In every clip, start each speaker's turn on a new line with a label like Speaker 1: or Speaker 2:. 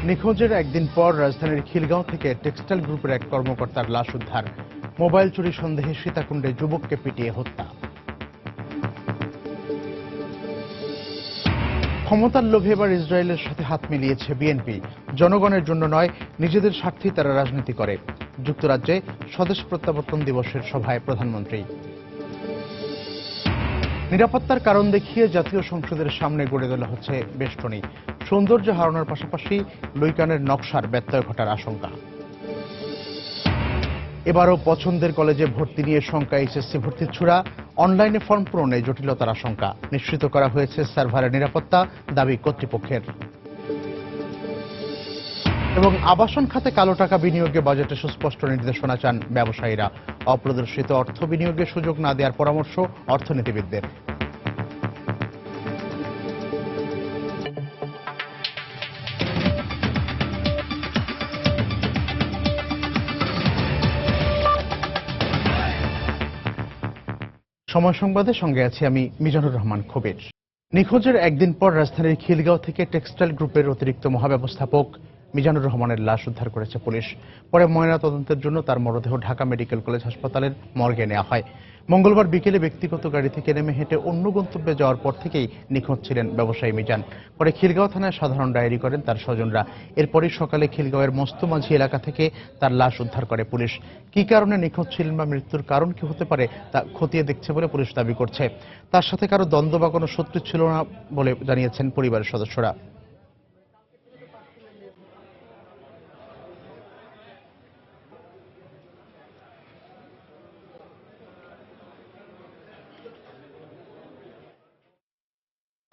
Speaker 1: নিখোঁজের একদিন পর রাজধানীর খিলগাঁও থেকে টেক্সটাইল গ্রুপের এক কর্মকর্তার লাশ উদ্ধার। মোবাইল চুরি সন্দেহে সীতাকুণ্ডে যুবককে পিটিয়ে হত্যা। ক্ষমতার লোভে এবার ইসরায়েলের সাথে হাত মিলিয়েছে বিএনপি। জনগণের জন্য নয়, নিজেদের স্বার্থেই তারা রাজনীতি করে। যুক্তরাজ্যে স্বদেশ প্রত্যাবর্তন দিবসের সভায় প্রধানমন্ত্রী। নিরাপত্তার কারণ দেখিয়ে জাতীয় সংসদের সামনে গড়ে তোলা হচ্ছে বেষ্টনী। সৌন্দর্য হারানোর পাশাপাশি লুইকানের নকশার ব্যত্যয় ঘটার আশঙ্কা। এবারও পছন্দের কলেজে ভর্তি নিয়ে শঙ্কা, এইচএসসি ভর্তির ছুড়া, অনলাইনে ফর্ম পূরণে জটিলতার আশঙ্কা। নিশ্চিত করা হয়েছে সার্ভারের নিরাপত্তা, দাবি কর্তৃপক্ষের। এবং আবাসন খাতে কালো টাকা বিনিয়োগে বাজেটে সুস্পষ্ট নির্দেশনা চান ব্যবসায়ীরা। অপ্রদর্শিত অর্থ বিনিয়োগের সুযোগ না দেওয়ার পরামর্শ অর্থনীতিবিদদের। সময় সংবাদের সঙ্গে আছি আমি মিজানুর রহমান খবির। নিখোঁজের একদিন পর রাজধানীর খিলগাঁও থেকে টেক্সটাইল গ্রুপের অতিরিক্ত মহাব্যবস্থাপক মিজানুর রহমানের লাশ উদ্ধার করেছে পুলিশ। পরে ময়নাতদন্তের জন্য তার মরদেহ ঢাকা মেডিকেল কলেজ হাসপাতালের মর্গে নেওয়া হয়। মঙ্গলবার বিকেলে ব্যক্তিগত গাড়ি থেকে নেমে হেঁটে অন্য গন্তব্যে যাওয়ার পর থেকেই নিখোঁজ ছিলেন ব্যবসায়ী মিজান। পরে খিলগাঁও থানায় সাধারণ ডায়েরি করেন তার স্বজনরা। এরপরই সকালে খিলগাঁওয়ের মস্তমাঝি এলাকা থেকে তার লাশ উদ্ধার করে পুলিশ। কী কারণে নিখোঁজ ছিলেন বা মৃত্যুর কারণ কি হতে পারে তা খতিয়ে দেখছে বলে পুলিশ দাবি করছে। তার সাথে কারো দ্বন্দ্ব বা কোনো শত্রু ছিল না বলে জানিয়েছেন পরিবারের সদস্যরা।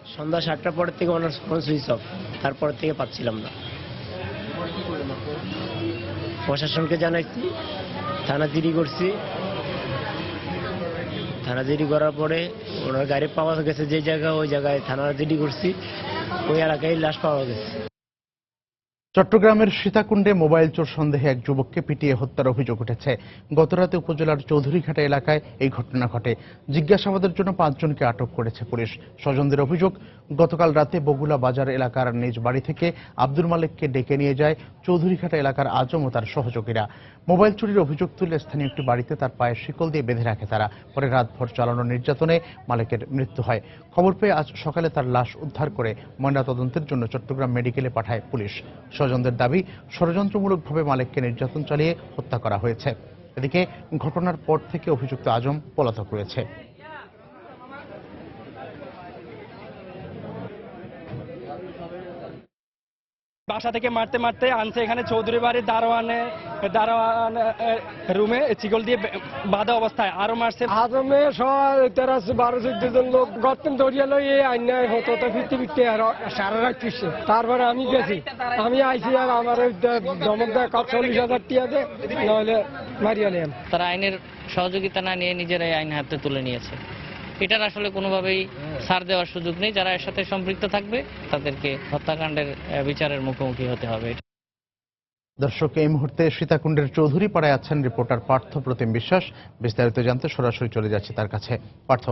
Speaker 2: সন্ধ্যা 7টার পর থেকে ওনার ফোন সুইচ অফ, তারপর থেকে পাচ্ছিলাম না। প্রশাসনকে জানাইছি, থানা জিডি করছি। থানা জিডি করার পরে ওনার গাড়ি পাওয়া গেছে যে জায়গায়, ওই জায়গায় থানা জিডি করছি, ওই এলাকায় লাশ পাওয়া গেছে।
Speaker 1: চট্টগ্রামের সীতাকুণ্ডে মোবাইল চোর সন্দেহে এক যুবককে পিটিয়ে হত্যার অভিযোগ উঠেছে। গতরাতে উপজেলার চৌধুরীঘাটা এলাকায় এই ঘটনা ঘটে। জিজ্ঞাসাবাদের জন্য 5 জনকে আটক করেছে পুলিশ। স্বজনদের অভিযোগ, গতকাল রাতে বগুলা বাজার এলাকার নিজ বাড়ি থেকে আব্দুল মালেককে ডেকে নিয়ে যায় চৌধুরীঘাটা এলাকার আজম ও তার সহযোগীরা। মোবাইল চুরির অভিযোগ তুলে স্থানীয় একটি বাড়িতে তার পায়ে শিকল দিয়ে বেঁধে রাখে তারা। পরে রাতভর চালানো নির্যাতনে মালেকের মৃত্যু হয়। খবর পেয়ে আজ সকালে তার লাশ উদ্ধার করে ময়নাতদন্তের জন্য চট্টগ্রাম মেডিকেলে পাঠায় পুলিশ। স্বজনদের দাবি, ষড়যন্ত্রমূলকভাবে মালেককে নির্যাতন চালিয়ে হত্যা করা হয়েছে। এদিকে ঘটনার পর থেকে অভিযুক্ত আজম পলাতক রয়েছে।
Speaker 3: বাসা থেকে মারতে মারতে আনছে এখানে চৌধুরী বাড়ির দারোয়ান রুমে চিকল দিয়ে বাঁধা অবস্থায় আরো মারছে।
Speaker 4: আজমে 13-12-14 জন লোক গর্তেন ধরিয়া লই এই আইনায় হতো ফিরতে ফিরতে আর সারা রাত ফিরছে। তারপরে আমি গেছি, আমি আইছি আর আমার ধমক দেয় 40,000 টিয়া দে, নইলে মারিয়া নিলাম।
Speaker 5: তারা আইনের সহযোগিতা না নিয়ে নিজেরাই আইন হাতে তুলে নিয়েছে। এটার আসলে কোনোভাবেই ছাড় দেওয়ার সুযোগ নেই। যারা এর সাথে সম্পৃক্ত থাকবে তাদেরকে হত্যাকাণ্ডের বিচারের মুখোমুখি হতে হবে।
Speaker 1: দর্শক, এই মুহূর্তে সীতাকুণ্ডের চৌধুরী পাড়ায় আছেন রিপোর্টার পার্থ প্রতিম বিশ্বাস। বিস্তারিত জানতে সরাসরি চলে যাচ্ছে তার কাছে। পার্থ।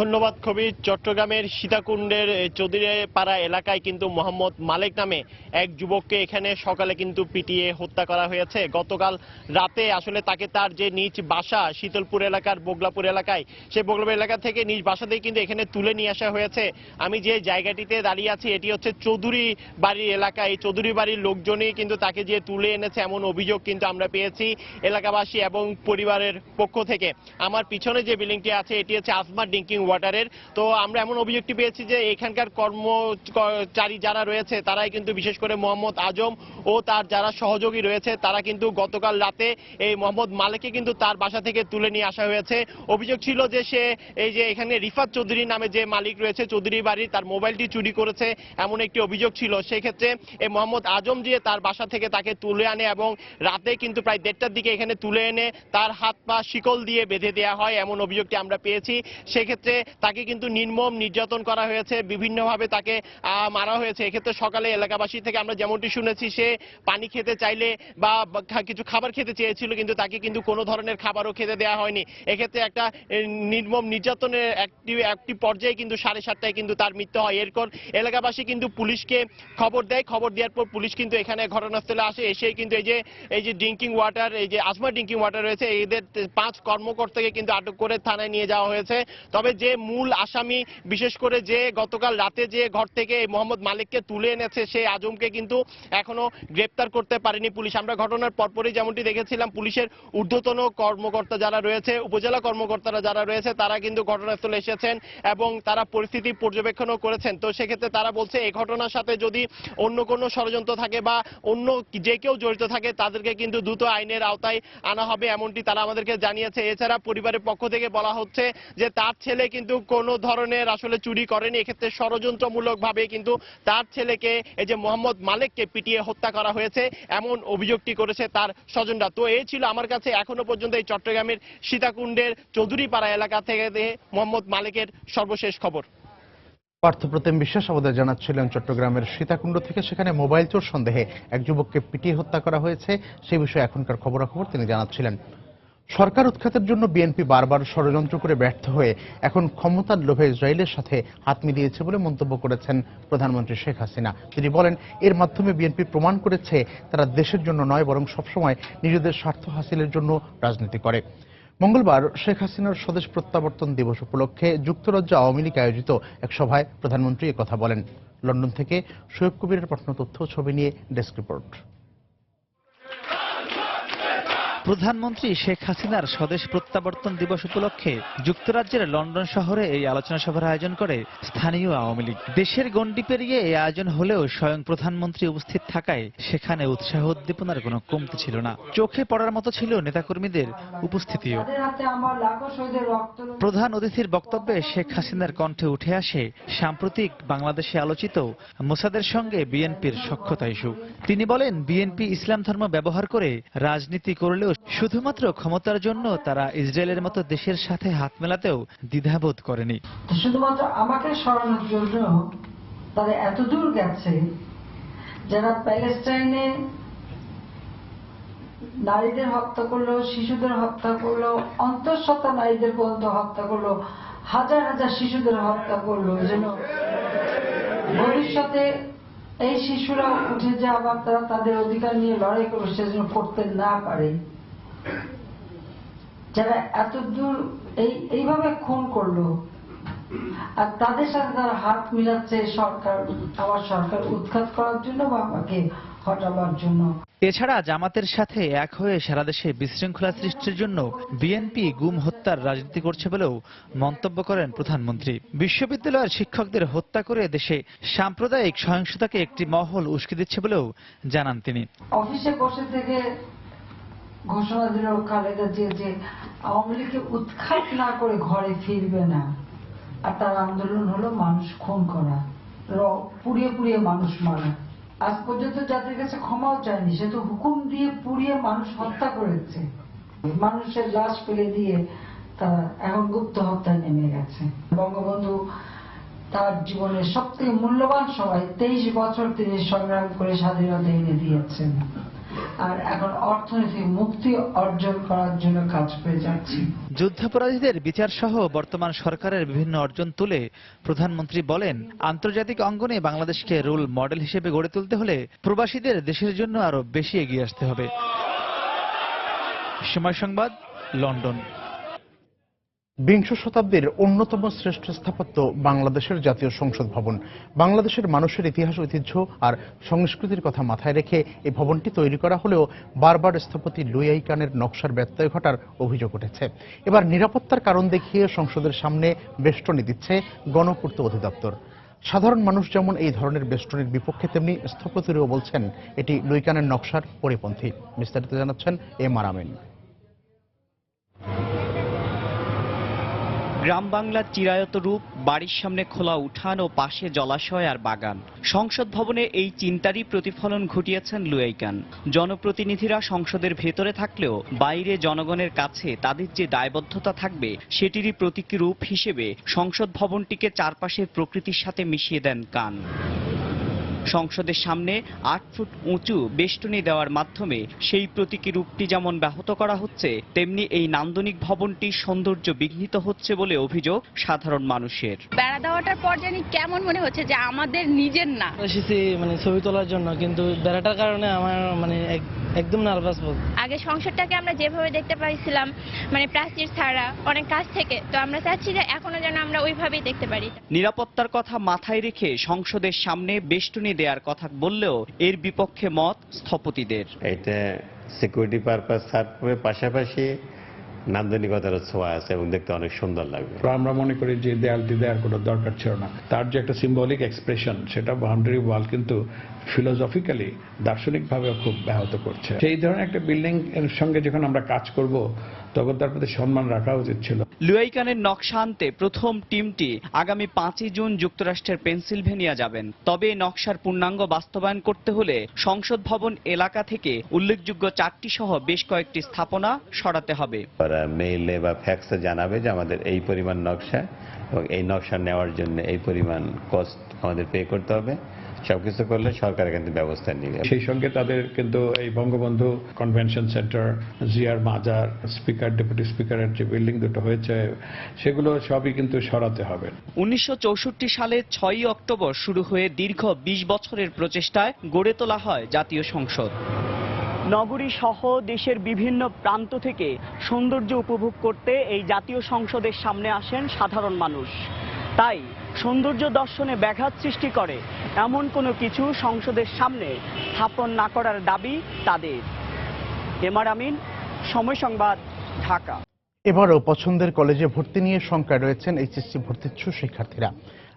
Speaker 6: ধন্যবাদ কবির। চট্টগ্রামের সীতাকুণ্ডের চৌধুরীপাড়া এলাকায় কিন্তু মোহাম্মদ মালেক নামে এক যুবককে এখানে সকালে কিন্তু পিটিয়ে হত্যা করা হয়েছে। গতকাল রাতে আসলে তাকে তার যে নিজ বাসা শীতলপুর এলাকার বগলাপুর এলাকায়, সেই বগলাপুর এলাকা থেকে নিজ বাসা থেকে কিন্তু এখানে তুলে নিয়ে আসা হয়েছে। আমি যে জায়গাটিতে দাঁড়িয়ে আছি এটি হচ্ছে চৌধুরী বাড়ির এলাকা। এই চৌধুরী বাড়ির লোকজনই কিন্তু তাকে যে তুলে এনেছে এমন অভিযোগ কিন্তু আমরা পেয়েছি এলাকাবাসী এবং পরিবারের পক্ষ থেকে। আমার পিছনে যে বিল্ডিংটি আছে এটি হচ্ছে আসমা ড্রিঙ্কিং ওয়াটারের। তো আমরা এমন অভিযোগটি পেয়েছি যে এখানকার কর্মচারী যারা রয়েছে তারাই কিন্তু বিশেষ করে মোহাম্মদ আজম ও তার যারা সহযোগী রয়েছে তারা কিন্তু গতকাল রাতে এই মোহাম্মদ মালেককে কিন্তু তার বাসা থেকে তুলে নিয়ে আসা হয়েছে। অভিযোগ ছিল যে সে এই যে এখানে রিফাত চৌধুরী নামে যে মালিক রয়েছে চৌধুরী বাড়ি, তার মোবাইলটি চুরি করেছে এমন একটি অভিযোগ ছিল। সেক্ষেত্রে এই মোহাম্মদ আজম যে তার বাসা থেকে তাকে তুলে আনে এবং রাতে কিন্তু প্রায় 1:30টার দিকে এখানে তুলে এনে তার হাত পা শিকল দিয়ে বেঁধে দেওয়া হয় এমন অভিযোগটি আমরা পেয়েছি। সেক্ষেত্রে সেক্ষেত্রে তাকে কিন্তু নির্মম নির্যাতন করা হয়েছে, বিভিন্নভাবে তাকে মারা হয়েছে। এক্ষেত্রে সকালে এলাকাবাসী থেকে আমরা যেমনটি শুনেছি, সে পানি খেতে চাইলে বা কিছু খাবার খেতে চেয়েছিল, কিন্তু তাকে কিন্তু কোনো ধরনের খাবারও খেতে দেওয়া হয়নি। এক্ষেত্রে একটা নির্মম নির্যাতনের একটি পর্যায়ে কিন্তু 7:30টায় কিন্তু তার মৃত্যু হয়। এরপর এলাকাবাসী কিন্তু পুলিশকে খবর দেয়, খবর দেওয়ার পর পুলিশ কিন্তু এখানে ঘটনাস্থলে আসে। এসে কিন্তু এই যে ড্রিঙ্কিং ওয়াটার, এই যে আজমা ড্রিঙ্কিং ওয়াটার রয়েছে, এদের 5 কর্মকর্তাকে কিন্তু আটক করে থানায় নিয়ে যাওয়া হয়েছে। তবে যে মূল আসামি, বিশেষ করে যে গতকাল রাতে যে ঘর থেকে মোহাম্মদ মালিককে তুলে এনেছে, সেই আজমকে কিন্তু এখনো গ্রেপ্তার করতে পারেনি পুলিশ। আমরা ঘটনার পরপরই যেমনটি দেখেছিলাম, পুলিশের ঊর্ধ্বতন কর্মকর্তা যারা রয়েছে, উপজেলা কর্মকর্তারা যারা রয়েছে, তারা কিন্তু ঘটনাস্থলে এসেছেন এবং তারা পরিস্থিতি পর্যবেক্ষণও করেছেন। তো সেক্ষেত্রে তারা বলছে, এই ঘটনার সাথে যদি অন্য কোনো ষড়যন্ত্র থাকে বা অন্য যে কেউ জড়িত থাকে, তাদেরকে কিন্তু দ্রুত আইনের আওতায় আনা হবে, এমনটি তারা আমাদেরকে জানিয়েছে। এছাড়া পরিবারের পক্ষ থেকে বলা হচ্ছে যে তার ছেলে কিন্তু কোনো ধরনের আসলে চুরি করেনি। এক্ষেত্রে ষড়যন্ত্রমূলক ভাবে কিন্তু তার ছেলেকে, এই যে মোহাম্মদ মালিককে পিটিয়ে হত্যা করা হয়েছে, এমন অভিযোগটি করেছে তার স্বজনরা। তো এই ছিল আমার কাছে এখনো পর্যন্ত এই চট্টগ্রামের সীতাকুণ্ডের চৌধুরীপাড়া এলাকা থেকে মোহাম্মদ মালিকের সর্বশেষ খবর।
Speaker 1: পার্থপ্রতিম বিশ্বাস আমাদের জানাচ্ছিলেন চট্টগ্রামের সীতাকুণ্ড থেকে। সেখানে মোবাইল চোর সন্দেহে এক যুবককে পিটিয়ে হত্যা করা হয়েছে, সেই বিষয়ে এখনকার খবরাখবর তিনি জানাচ্ছিলেন। সরকার উৎখাতের জন্য বিএনপি বারবার ষড়যন্ত্র করে ব্যর্থ হয়ে এখন ক্ষমতার লোভে ইসরায়েলের সাথে হাত মিলিয়েছে বলে মন্তব্য করেছেন প্রধানমন্ত্রী শেখ হাসিনা। তিনি বলেন, এর মাধ্যমে বিএনপি প্রমাণ করেছে তারা দেশের জন্য নয়, বরং সবসময় নিজেদের স্বার্থ হাসিলের জন্য রাজনীতি করে। মঙ্গলবার শেখ হাসিনার স্বদেশ প্রত্যাবর্তন দিবস উপলক্ষে যুক্তরাজ্য আওয়ামী লীগ আয়োজিত এক সভায় প্রধানমন্ত্রী একথা বলেন। লন্ডন থেকে শোয়েব কবিরের পাঠানো তথ্য ছবি নিয়ে ডেস্ক রিপোর্ট।
Speaker 7: প্রধানমন্ত্রী শেখ হাসিনার স্বদেশ প্রত্যাবর্তন দিবস উপলক্ষে যুক্তরাজ্যের লন্ডন শহরে এই আলোচনা সভার আয়োজন করে স্থানীয় আওয়ামী লীগ। দেশের গণ্ডি পেরিয়ে এই আয়োজন হলেও স্বয়ং প্রধানমন্ত্রী উপস্থিত থাকায় সেখানে উৎসাহ উদ্দীপনার কোনো কমতি ছিল না। চোখে পড়ার মতো ছিল নেতাকর্মীদের উপস্থিতিও। প্রধান অতিথির বক্তব্যে শেখ হাসিনার কণ্ঠে উঠে আসে সাম্প্রতিক বাংলাদেশে আলোচিত মোসাদের সঙ্গে বিএনপির সখ্যতা ইস্যু। তিনি বলেন, বিএনপি ইসলাম ধর্ম ব্যবহার করে রাজনীতি করলেও শুধুমাত্র ক্ষমতার জন্য তারা ইসরায়েলের মতো দেশের সাথে হাত মেলাতেও দ্বিধাবোধ করেনি।
Speaker 8: শুধুমাত্র আমাকে সরানোর জন্য তারা এত দূর গেছে, যারা প্যালেস্টাইনে নারীদের হত্যা করলো, শিশুদের হত্যা করলো, অন্তঃসত্ত্বা নারীদের পর্যন্ত হত্যা করলো, হাজার হাজার শিশুদের হত্যা করলো, যেন ভবিষ্যতে এই শিশুরা উঠে যে আবার তারা তাদের অধিকার নিয়ে লড়াই করবে, সেজন্য করতে না পারে। যারা এত দূর এইভাবে খুন করলো, আর তাদের সাথে তারা হাত মিলাচ্ছে আমার সরকার উৎখাত করার জন্য বা আমাকে হটাবার জন্য।
Speaker 7: এছাড়া জামাতের সাথে এক হয়ে সারা দেশে বিশৃঙ্খলা সৃষ্টির জন্য বিএনপি গুম হত্যার রাজনীতি করছে বলেও মন্তব্য করেন প্রধানমন্ত্রী। বিশ্ববিদ্যালয়ের শিক্ষকদের হত্যা করে দেশে সাম্প্রদায়িক সহিংসতাকে একটি মহল উস্কে দিচ্ছে বলেও জানান তিনি।
Speaker 8: অফিসে বসে থেকে ঘোষণা দিল খালেদা জিয়া যে আওয়ামী লীগকে উৎখাত না করে ঘরে ফিরবে না, আর তার আন্দোলন হলো মানুষ খুন করা, পুড়িয়ে পুড়িয়ে মানুষ মারা। আজ পর্যন্ত যাদের কাছে ক্ষমাও চায়নি, সে তো হুকুম দিয়ে পুড়িয়ে মানুষ হত্যা করেছে। মানুষের লাশ ফেলে দিয়ে তারা এখন গুপ্ত হত্যায় নেমে গেছে। বঙ্গবন্ধু তার জীবনের সবথেকে মূল্যবান সময় 23 বছর তিনি সংগ্রাম করে স্বাধীনতা এনে দিয়েছেন, আর এখন অর্থনৈতিক মুক্তি অর্জন করার জন্য কাজ করে যাচ্ছে।
Speaker 7: যুদ্ধাপরাধীদের বিচার সহ বর্তমান সরকারের বিভিন্ন অর্জন তুলে প্রধানমন্ত্রী বলেন, আন্তর্জাতিক অঙ্গনে বাংলাদেশকে রোল মডেল হিসেবে গড়ে তুলতে হলে প্রবাসীদের দেশের জন্য আরো বেশি এগিয়ে আসতে হবে। সময় সংবাদ, লন্ডন।
Speaker 1: বিংশ শতাব্দীর অন্যতম শ্রেষ্ঠ স্থাপত্য বাংলাদেশের জাতীয় সংসদ ভবন। বাংলাদেশের মানুষের ইতিহাস, ঐতিহ্য আর সংস্কৃতির কথা মাথায় রেখে এই ভবনটি তৈরি করা হলেও বারবার স্থপতি লুই আই কানের নকশার ব্যত্যয় ঘটার অভিযোগ উঠেছে। এবার নিরাপত্তার কারণ দেখিয়ে সংসদের সামনে বেষ্টনী দিচ্ছে গণপূর্ত অধিদপ্তর। সাধারণ মানুষ যেমন এই ধরনের বেষ্টনীর বিপক্ষে, তেমনি স্থপতিরাও বলছেন এটি লুই কানের নকশার পরিপন্থী। বিস্তারিত জানাচ্ছেন এম আর আমিন।
Speaker 9: গ্রাম বাংলার চিরায়ত রূপ, বাড়ির সামনে খোলা উঠান ও পাশে জলাশয় আর বাগান। সংসদ ভবনে এই চিন্তারই প্রতিফলন ঘটিয়েছেন লুয়াইকান। জনপ্রতিনিধিরা সংসদের ভেতরে থাকলেও বাইরে জনগণের কাছে তাদের যে দায়বদ্ধতা থাকবে সেটিরই প্রতীকী রূপ হিসেবে সংসদ ভবনটিকে চারপাশের প্রকৃতির সাথে মিশিয়ে দেন কান। সংসদের সামনে ৮ ফুট উঁচু বেষ্টনী দেওয়ার মাধ্যমে সেই প্রতীকী রূপটি যেমন ব্যাহত করা হচ্ছে, তেমনি এই নান্দনিক ভবনটির সৌন্দর্য বিঘ্নিত হচ্ছে বলে অভিযোগ সাধারণ মানুষের।
Speaker 10: বেড়া দেওয়াটার পর জানি কেমন মনে হচ্ছে যে আমাদের নিজের না।
Speaker 11: এসেছি ছবি তোলার জন্য, কিন্তু বেড়াটার কারণে আমার একদম নার্ভাস বোধ।
Speaker 10: আগে সংসদটাকে আমরা যেভাবে দেখতে পাইছিলাম প্রাচীর ছাড়া অনেক কাছ থেকে, তো আমরা চাচ্ছি যে এখনো যেন আমরা ওইভাবেই দেখতে পারি।
Speaker 9: নিরাপত্তার কথা মাথায় রেখে সংসদের সামনে বেষ্টনী দেওয়ার কথা বললেও এর বিপক্ষে মত স্থপতিদের।
Speaker 12: এটা সিকিউরিটি পারপাস সার্ভের পাশাপাশি নান্দনিকতার ছোঁয়া আছে এবং দেখতে অনেক সুন্দর লাগবে।
Speaker 13: আমরা মনে করি যে দেয়ালটি দেওয়ার কোনো দরকার ছিল না। তার যে একটা সিম্বলিক এক্সপ্রেশন, সেটা বাউন্ডারি ওয়াল কিন্তু ফিলোসফিক্যালি দার্শনিকভাবে খুব ব্যাহত করছে। সেই ধরনের একটা বিল্ডিং এর সঙ্গে যখন আমরা কাজ করব তখন তার প্রতি সম্মান রাখা উচিত ছিল।
Speaker 9: লুয়াইকানের নকশা আনতে প্রথম টিমটি আগামী 5 জুন যুক্তরাষ্ট্রের পেনসিলভেনিয়া যাবেন। তবে এই নকশার পূর্ণাঙ্গ বাস্তবায়ন করতে হলে সংসদ ভবন এলাকা থেকে উল্লেখযোগ্য 4টি সহ বেশ কয়েকটি স্থাপনা সরাতে হবে।
Speaker 12: মেইলে বা ফ্যাক্সে জানাবে যে আমাদের এই পরিমাণ নকশা এবং এই নকশা নেওয়ার জন্য এই পরিমাণ কস্ট আমাদের পে করতে হবে। সবকিছু করলে সরকার কিন্তু ব্যবস্থা নেবে।
Speaker 13: সেই সঙ্গে তাদের কিন্তু এই বঙ্গবন্ধু কনভেনশন সেন্টার, জিয়ার মাজার, স্পিকার, ডেপুটি স্পিকারের যে বিল্ডিং দুটো হয়েছে সেগুলো সবই কিন্তু সরাতে হবে।
Speaker 9: 1964 সালে 6ই অক্টোবর শুরু হয়ে দীর্ঘ 20 বছরের প্রচেষ্টায় গড়ে তোলা হয় জাতীয় সংসদ। নগরী সহ দেশের বিভিন্ন প্রান্ত থেকে সৌন্দর্য উপভোগ করতে এই জাতীয় সংসদের সামনে আসেন সাধারণ মানুষ। তাই সৌন্দর্য দর্শনে ব্যাঘাত সৃষ্টি করে এমন কোনো কিছু সংসদের সামনে স্থাপন না করার দাবি তাদের। এমআর আমিন, সময় সংবাদ, ঢাকা।
Speaker 1: এবারও পছন্দের কলেজে ভর্তি নিয়ে শঙ্কায় রয়েছেন এইচএসসি ভর্তিচ্ছু শিক্ষার্থীরা।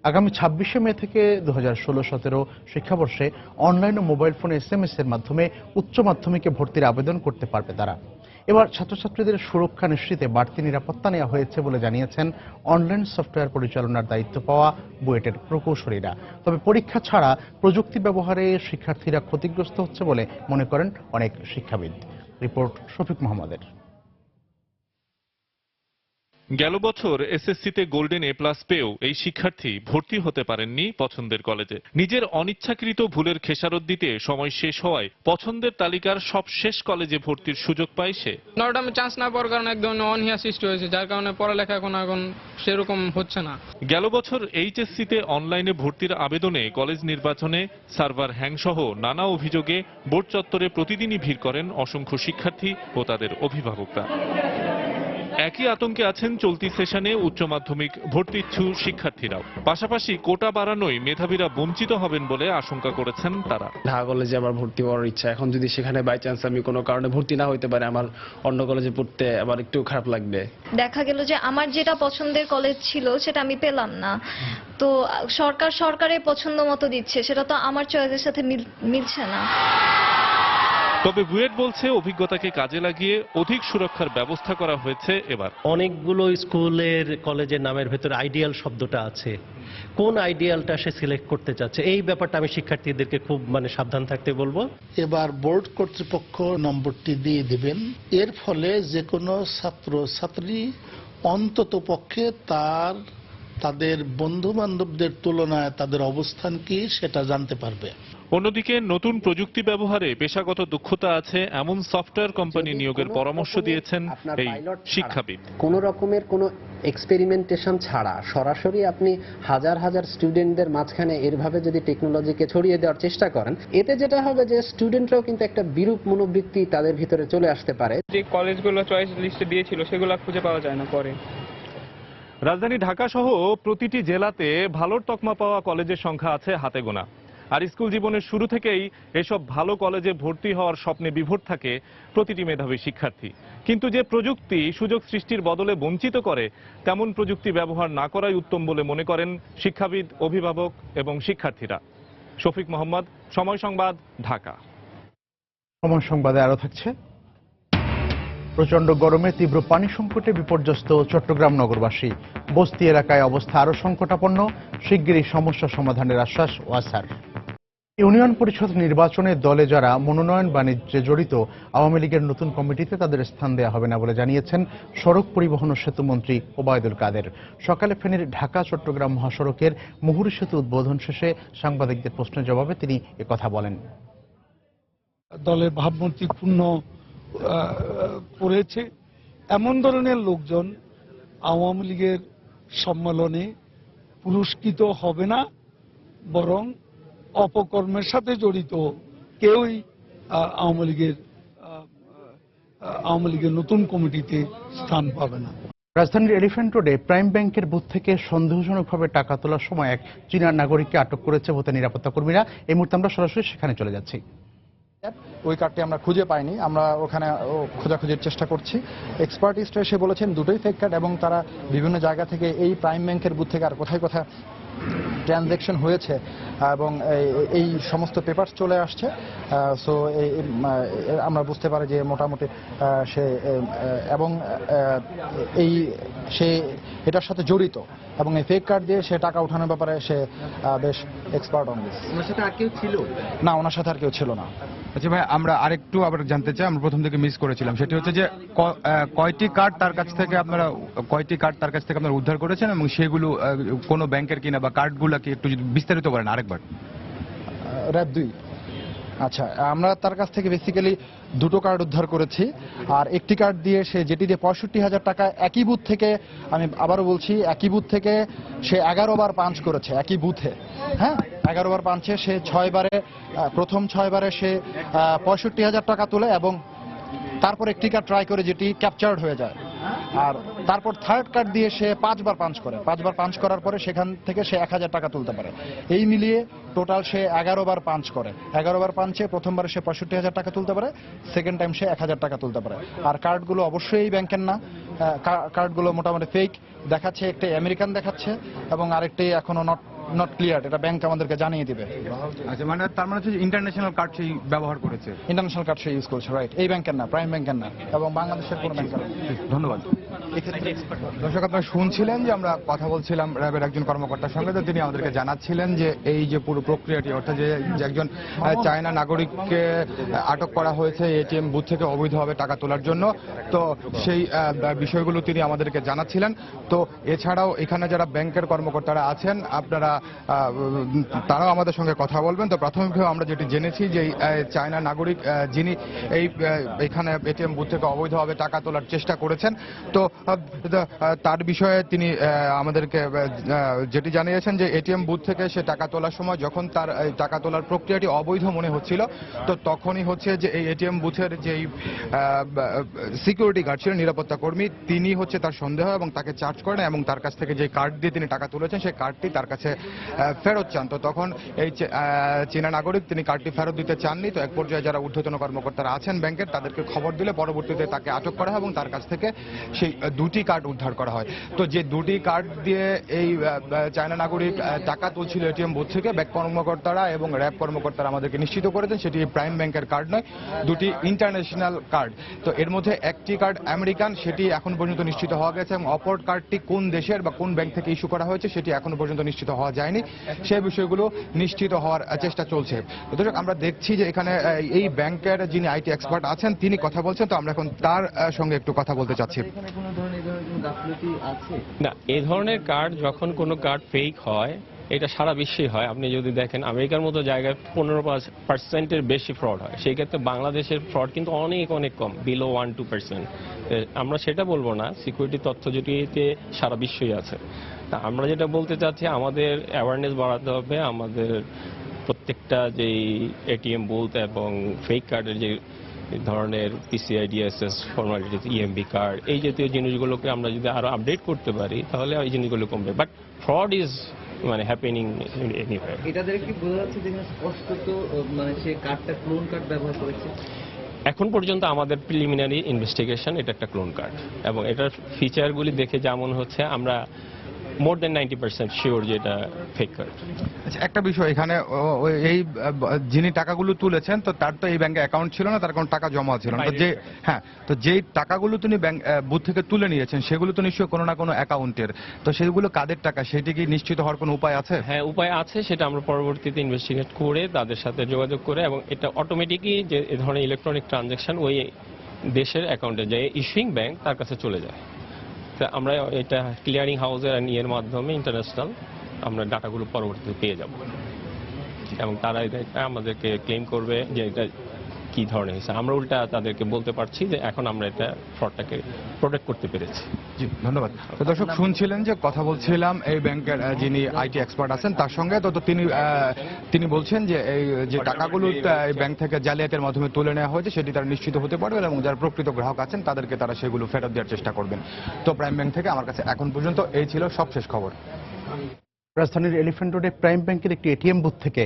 Speaker 1: আগামী 26শে মে থেকে 2016-17 শিক্ষাবর্ষে অনলাইন ও মোবাইল ফোনে SMS এর মাধ্যমে উচ্চ মাধ্যমিকে ভর্তির আবেদন করতে পারবে তারা। এবার ছাত্রছাত্রীদের সুরক্ষা নিশ্চিতে বাড়তি নিরাপত্তা নেওয়া হয়েছে বলে জানিয়েছেন অনলাইন সফটওয়্যার পরিচালনার দায়িত্ব পাওয়া বুয়েটের প্রকৌশলীরা। তবে পরীক্ষা ছাড়া প্রযুক্তি ব্যবহারে শিক্ষার্থীরা ক্ষতিগ্রস্ত হচ্ছে বলে মনে করেন অনেক শিক্ষাবিদ। রিপোর্ট শফিক মোহাম্মদের।
Speaker 14: গেল বছর এসএসসিতে গোল্ডেন A+ পেয়েও এই শিক্ষার্থী ভর্তি হতে পারেননি পছন্দের কলেজে। নিজের অনিচ্ছাকৃত ভুলের খেসারত দিতে সময় শেষ হওয়ায় পছন্দের তালিকার সব শেষ কলেজে ভর্তির সুযোগ পায় সে।
Speaker 11: নটামে চান্স না পাওয়ার কারণে একদম অনীহা সৃষ্টি হয়েছে, যার কারণে পড়ালেখা এখন সেরকম হচ্ছে না।
Speaker 14: গেল বছর এইচএসসিতে অনলাইনে ভর্তির আবেদনে কলেজ নির্বাচনে সার্ভার হ্যাং সহ নানা অভিযোগে বোর্ড চত্বরে প্রতিদিনই ভিড় করেন অসংখ্য শিক্ষার্থী ও তাদের অভিভাবকরা। একই আতঙ্কে আছেন চলতি সেশনে উচ্চ মাধ্যমিক ভর্তিচ্ছু শিক্ষার্থীরাও। পাশাপাশি কোটা বাড়ানোয় মেধাবীরা বঞ্চিত হবেন বলে আশঙ্কা করেছেন তারা।
Speaker 15: ঢাকা কলেজে আমার ভর্তি হওয়ার ইচ্ছা, এখন যদি সেখানে বাই চান্স আমি কোনো কারণে ভর্তি না হইতে পারে, আমার অন্য কলেজে পড়তে আবার একটু খারাপ লাগবে।
Speaker 16: দেখা গেল যে আমার যেটা পছন্দের কলেজ ছিল সেটা আমি পেলাম না, তো সরকারের পছন্দ মতো দিচ্ছে, সেটা তো আমার চয়েসের সাথে মিলছে না।
Speaker 14: তবে বুয়েট বলছে অভিজ্ঞতাকে কাজে লাগিয়ে অধিক সুরক্ষার ব্যবস্থা করা হয়েছে এবার।
Speaker 17: অনেকগুলো স্কুলের কলেজের নামের ভেতরে আইডিয়াল শব্দটা আছে, কোন আইডিয়ালটা সে সিলেক্ট করতে চাচ্ছে এই ব্যাপারটা আমি শিক্ষার্থীদেরকে খুব সাবধান থাকতে বলবো।
Speaker 18: এবার বোর্ড কর্তৃপক্ষ নম্বরটি দিয়ে দেবেন, এর ফলে যে কোনো ছাত্র ছাত্রী অন্তত পক্ষে তাদের বন্ধু বান্ধবদের তুলনায় তাদের অবস্থান কি সেটা জানতে পারবে।
Speaker 14: অন্যদিকে নতুন প্রযুক্তি ব্যবহারে পেশাগত দক্ষতা আছে এমন সফটওয়্যার কোম্পানি নিয়োগের পরামর্শ দিয়েছেন এই শিক্ষাবিদ।
Speaker 19: কোন রকমের কোনো এক্সপেরিমেন্টেশন ছাড়া সরাসরি আপনি হাজার হাজার স্টুডেন্টদের মাঝখানে এরভাবে যদি টেকনোলজিকে ছড়িয়ে দেওয়ার চেষ্টা করেন, এতে যেটা হবে যে স্টুডেন্টরাও কিন্তু একটা বিরূপ মনোবৃত্তি তাদের ভিতরে চলে আসতে পারে।
Speaker 11: যে কলেজগুলো চয়েস লিস্টে দিয়েছিল সেগুলো খুঁজে পাওয়া যায় না পরে।
Speaker 14: রাজধানী ঢাকা সহ প্রতিটি জেলাতে ভালোর তকমা পাওয়া কলেজের সংখ্যা আছে হাতে গোনা। আর স্কুল জীবনের শুরু থেকেই এসব ভালো কলেজে ভর্তি হওয়ার স্বপ্নে বিভোর থাকে প্রতিটি মেধাবী শিক্ষার্থী। কিন্তু যে প্রযুক্তি সুযোগ সৃষ্টির বদলে বঞ্চিত করে, তেমন প্রযুক্তি ব্যবহার না করাই উত্তম বলে মনে করেন শিক্ষাবিদ, অভিভাবক এবং শিক্ষার্থীরা। শফিক মোহাম্মদ, সময় সংবাদ, ঢাকা।
Speaker 1: সময় সংবাদে আরো থাকছে। প্রচণ্ড গরমে তীব্র পানি সংকটে বিপর্যস্ত চট্টগ্রাম নগরবাসী। বস্তি এলাকায় অবস্থা আরও সংকটাপন্ন, শিগগিরই সমস্যা সমাধানের আশ্বাস ওয়াসার। ইউনিয়ন পরিষদ নির্বাচনে দলে যারা মনোনয়ন বাণিজ্যে জড়িত আওয়ামী লীগের নতুন কমিটিতে তাদের স্থান দেওয়া হবে না বলে জানিয়েছেন সড়ক পরিবহন ও সেতুমন্ত্রী ওবায়দুল কাদের। সকালে ফেনীর ঢাকা চট্টগ্রাম মহাসড়কের মুহুরী সেতু উদ্বোধন শেষে সাংবাদিকদের প্রশ্নের জবাবে তিনি একথা বলেন।
Speaker 20: দলের ভাবমূর্তি পূর্ণ করেছে এমন ধরনের লোকজন আওয়ামী লীগের সম্মেলনে পুরস্কৃত হবে না, বরং অপকর্মের সাথে জড়িত কেউই আওয়ামী লীগের নতুন কমিটিতে স্থান পাবে না।
Speaker 1: রাজধানীর এলিফ্যান্ট রোডে প্রাইম ব্যাংকের বুথ থেকে সন্দেহজনকভাবে টাকা তোলার সময় এক চীনা নাগরিককে আটক করেছে ভূতের নিরাপত্তা কর্মীরা। এই মুহূর্তে আমরা সরাসরি সেখানে চলে যাচ্ছি।
Speaker 21: ওই কার্ডটি আমরা খুঁজে পাইনি, আমরা ওখানে খোঁজাখুঁজির চেষ্টা করছি। এক্সপার্টিস্টরা এসে বলেছেন দুটোই ফেক কার্ড এবং তারা বিভিন্ন জায়গা থেকে এই প্রাইম ব্যাংকের বুথ থেকে আর কোথায় কোথায় ট্রানজ্যাকশন হয়েছে এবং এই সমস্ত পেপারস চলে আসছে। সো আমরা বুঝতে পারি যে মোটামুটি সে এবং সে এটার সাথে জড়িত এবং এই ফেক কার্ড দিয়ে সে টাকা উঠানোর ব্যাপারে সে বেশ এক্সপার্ট অন দিস।
Speaker 22: ওনার সাথে আর কেউ ছিল
Speaker 21: না, ওনার সাথে আর কেউ ছিল না।
Speaker 22: আচ্ছা ভাই, আমরা আরেকটু আবার জানতে চাই, আমরা প্রথম থেকে মিস করেছিলাম, সেটি হচ্ছে যে কয়টি কার্ড তার কাছ থেকে আপনারা উদ্ধার করেছেন এবং সেগুলো কোন ব্যাংকের কিনা বা কার্ডগুলোকে একটু যদি বিস্তারিত করেন আরেকবার।
Speaker 21: রাত 2। আচ্ছা, আমরা তার কাছ থেকে বেসিক্যালি দুটো কার্ড উদ্ধার করেছি, আর একটি কার্ড দিয়ে সে যেটি দিয়ে 65,000 টাকা একই বুথ থেকে, আমি আবারও বলছি, একই বুথ থেকে সে 11 বার পাঞ্চ করেছে একই বুথে। হ্যাঁ, 11 বার পাঞ্চে সে 6 বারে, প্রথম 6 বারে সে 65,000 টাকা তোলে এবং তারপর একটি কার্ড ট্রাই করে যেটি ক্যাপচার্ড হয়ে যায়, আর তারপর থার্ড কার্ড দিয়ে সে 5 বার পাঞ্চ করে। 5 বার পাঞ্চ করার পরে সেখান থেকে সে 1,000 টাকা তুলতে পারে। এই মিলিয়ে টোটাল সে 11 বার পাঞ্চ করে। 11 বার পাঞ্চে প্রথমবারে সে 65,000 টাকা তুলতে পারে, সেকেন্ড টাইম সে 1,000 টাকা তুলতে পারে। আর কার্ডগুলো অবশ্যই এই ব্যাংকের না, কার্ডগুলো মোটামুটি ফেক দেখাচ্ছে। একটি আমেরিকান দেখাচ্ছে এবং আরেকটি এখনো নট ক্লিয়ার, এটা ব্যাংক আমাদেরকে জানিয়ে দিবে।
Speaker 22: আচ্ছা, মানে তার মানে হচ্ছে ইন্টারন্যাশনাল কার্ড সেই ব্যবহার করেছে,
Speaker 21: ইন্টারন্যাশনাল কার্ড সে ইউজ করছে, রাইট। এই ব্যাংকের না, প্রাইম ব্যাংকের না এবং বাংলাদেশের কোনো ব্যাংকের না।
Speaker 22: ধন্যবাদ। দর্শক, আপনারা শুনছিলেন যে আমরা কথা বলছিলাম র্যাবের একজন কর্মকর্তার সঙ্গে, তো তিনি আমাদেরকে জানাচ্ছিলেন যে এই যে পুরো প্রক্রিয়াটি, অর্থাৎ যে একজন চায়না নাগরিককে আটক করা হয়েছে এটিএম বুথ থেকে অবৈধভাবে টাকা তোলার জন্য, তো সেই বিষয়গুলো তিনি আমাদেরকে জানাচ্ছিলেন। তো এছাড়াও এখানে যারা ব্যাংকের কর্মকর্তারা আছেন, আপনারা তারাও আমাদের সঙ্গে কথা বলবেন। তো প্রাথমিকভাবে আমরা যেটি জেনেছি যে চায়না নাগরিক যিনি এখানে এটিএম বুথ থেকে অবৈধভাবে টাকা তোলার চেষ্টা করেছেন, তো তার বিষয়ে তিনি আমাদেরকে যেটি জানিয়েছেন যে এটিএম বুথ থেকে সে টাকা তোলার সময় যখন তার টাকা তোলার প্রক্রিয়াটি অবৈধ মনে হচ্ছিল, তো তখনই হচ্ছে যে এই এটিএম বুথের যেই সিকিউরিটি গার্ড ছিলেন, নিরাপত্তা কর্মী, তিনি হচ্ছে তার সন্দেহ এবং তাকে চার্জ করেন এবং তার কাছ থেকে যে কার্ড দিয়ে তিনি টাকা তুলেছেন সেই কার্ডটি তার কাছে ফেরত চান। তো তখন এই চীনা নাগরিক তিনি কার্ডটি ফেরত দিতে চাননি। তো এক পর্যায়ে যারা ঊর্ধ্বতন কর্মকর্তারা আছেন ব্যাংকের, তাদেরকে খবর দিলে পরবর্তীতে তাকে আটক করা হয় এবং তার কাছ থেকে সেই 2টি কার্ড উদ্ধার করা হয়। তো যে 2টি কার্ড দিয়ে এই চায়না নাগরিক টাকা তুলছিল এটিএম বুথ থেকে, ব্যাংক কর্মকর্তারা এবং র্যাব কর্মকর্তারা আমাদেরকে নিশ্চিত করেছেন সেটি প্রাইম ব্যাংকের কার্ড নয়, 2টি ইন্টারন্যাশনাল কার্ড। তো এর মধ্যে একটি কার্ড আমেরিকান, সেটি এখন পর্যন্ত নিশ্চিত হওয়া গেছে এবং অপর কার্ডটি কোন দেশের বা কোন ব্যাংক থেকে ইস্যু করা হয়েছে সেটি এখনো পর্যন্ত নিশ্চিত হওয়া যায়নি। সেই বিষয়গুলো নিশ্চিত হওয়ার চেষ্টা চলছে। দর্শক, আমরা দেখছি যে এখানে এই ব্যাংকের যিনি আইটি এক্সপার্ট আছেন তিনি কথা বলছেন, তো আমরা এখন তার সঙ্গে একটু কথা বলতে চাচ্ছি।
Speaker 23: না, এই ধরনের কার্ড যখন কোনো কার্ড ফেক হয়, এটা সারা বিশ্বেই হয়। আপনি যদি দেখেন আমেরিকার মতো জায়গায় 15% বেশি ফ্রড হয়, সেই ক্ষেত্রে বাংলাদেশের ফ্রড কিন্তু অনেক অনেক কম, বিলো 1-2%। আমরা সেটা বলবো না, সিকিউরিটি তথ্য জড়িয়ে সারা বিশ্বই আছে। তা আমরা যেটা বলতে চাচ্ছি, আমাদের অ্যাওয়ারনেস বাড়াতে হবে। আমাদের প্রত্যেকটা যেই এটিএম বুথ এবং ফেক কার্ডের যে ধরনের PCI DSS formalities, EMB card, এই জাতীয় জিনিসগুলোকে আমরা যদি আরো আপডেট করতে পারি তাহলে এই জিনিসগুলো কমবে। But fraud is happening anywhere.
Speaker 22: এটা দেখে কি বোঝা যাচ্ছে যে স্পষ্টত সে কার্ডটা ক্লোন কার্ড ব্যবহার করেছে?
Speaker 23: এখন পর্যন্ত আমাদের প্রিলিমিনারি ইনভেস্টিগেশন এটা একটা ক্লোন কার্ড এবং এটার ফিচারগুলি দেখে যেমন হচ্ছে, আমরা মোর দেন 90% শিওর যে এটা ফেক কার্ড।
Speaker 22: আচ্ছা, একটা বিষয় এখানে এই যিনি টাকাগুলো তুলেছেন তো তার তো এই ব্যাংকে অ্যাকাউন্ট ছিল না, তার কোনো টাকা জমা ছিল না, তো যে তো যেই টাকাগুলো তিনি ব্যাংক বুথ থেকে তুলে নিয়েছেন সেগুলো তো নিশ্চয়ই কোনো না কোনো অ্যাকাউন্টের, তো সেগুলো কাদের টাকা সেটি কি নিশ্চিত হওয়ার কোনো উপায় আছে?
Speaker 23: হ্যাঁ, উপায় আছে, সেটা আমরা পরবর্তীতে ইনভেস্টিগেট করে তাদের সাথে যোগাযোগ করে, এবং এটা অটোমেটিকই যে এই ধরনের ইলেকট্রনিক ট্রানজাকশন ওই দেশের অ্যাকাউন্টে যায়, ইস্যুইং ব্যাংক তার কাছে চলে যায়। তো আমরা এটা ক্লিয়ারিং হাউসের ইয়ের মাধ্যমে ইন্টারন্যাশনাল আমরা ডাটাগুলো পরবর্তীতে পেয়ে যাব, এবং তারা এটা আমাদেরকে ক্লেম করবে যে এটা কি ধরনের হয়েছে। আমরা উল্টা তাদেরকে বলতে পারছি যে এখন আমরা এটা ফ্রডটাকে প্রোটেক্ট করতে পেরেছি।
Speaker 22: জি, ধন্যবাদ। তো দর্শক শুনছিলেন যে কথা বলছিলাম এই ব্যাংকের যিনি আইটি এক্সপার্ট আছেন তার সঙ্গে, তো তিনি বলছেন যে এই যে টাকাগুলো এই ব্যাংক থেকে জালিয়াতের মাধ্যমে তুলে নেওয়া হয়েছে সেটি তারা নিশ্চিত হতে পারবে, এবং যারা প্রকৃত গ্রাহক আছেন তাদেরকে তারা সেগুলো ফেরত দেওয়ার চেষ্টা করবেন। তো প্রাইম ব্যাংক থেকে আমার কাছে এখন পর্যন্ত এই ছিল সবশেষ খবর।
Speaker 1: রাজধানীর এলিফ্যান্ট রোডে প্রাইম ব্যাংকের একটি এটিএম বুথ থেকে